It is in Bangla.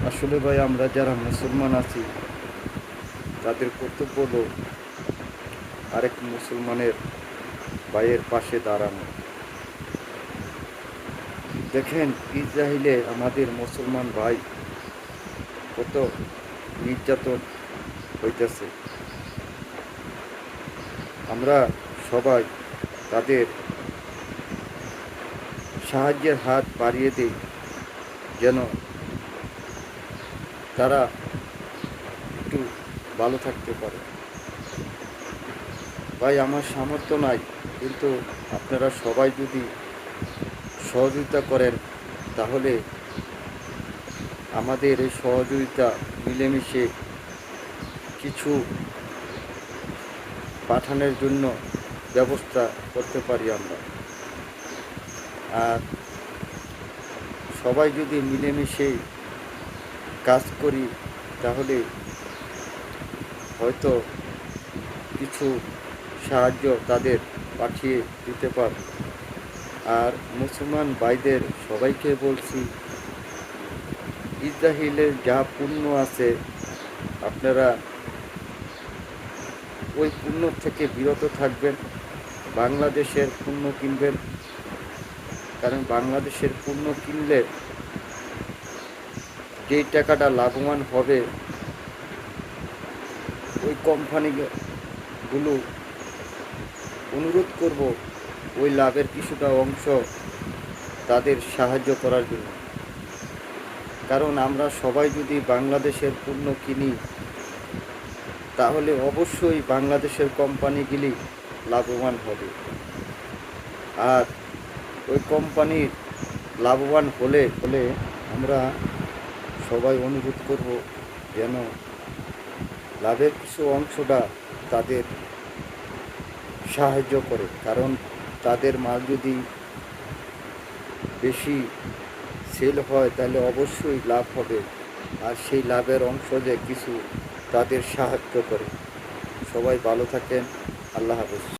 আসলে ভাই আমরা যারা মুসলমান আছি তাদের কর্তব্য হলো আরেক মুসলমানের ভাইয়ের পাশে দাঁড়ানো। দেখেন ইসরায়েলে আমাদের মুসলমান ভাই কত নির্যাতন হইতেছে। আমরা সবাই তাদের সাহায্যের হাত বাড়িয়ে দিই যেন তারা একটু ভালো থাকতে পারে। ভাই আমার সামর্থ্য নাই, কিন্তু আপনারা সবাই যদি সহযোগিতা করেন তাহলে আমাদের এই সহযোগিতা মিলেমিশে কিছু পাঠানোর জন্য ব্যবস্থা করতে পারি আমরা। আর সবাই যদি মিলেমিশে কাজ করি তাহলে হয়তো কিছু সাহায্য তাদের পাঠিয়ে দিতে পারব। আর মুসলমান ভাইদের সবাইকে বলছি, ইসরায়েলের যা পুণ্য আছে আপনারা ওই পুণ্য থেকে বিরত থাকবেন, বাংলাদেশের পুণ্য কিনবেন। কারণ বাংলাদেশের পুণ্য কিনলে যেই টাকাটা লাভবান হবে ওই কোম্পানিগুলো অনুরোধ করব ওই লাভের কিছুটা অংশ তাদের সাহায্য করার জন্য। কারণ আমরা সবাই যদি বাংলাদেশের পণ্য কিনি তাহলে অবশ্যই বাংলাদেশের কোম্পানিগুলি লাভবান হবে। আর ওই কোম্পানির লাভবান হলে আমরা সবাই অনুরোধ করব যেন লাভের কিছু অংশটা তাদের সাহায্য করে। কারণ তাদের মাল যদি বেশি সেল হয় তাহলে অবশ্যই লাভ হবে, আর সেই লাভের অংশ যে কিছু তাদের সাহায্য করে। সবাই ভালো থাকেন। আল্লাহ হাফেজ।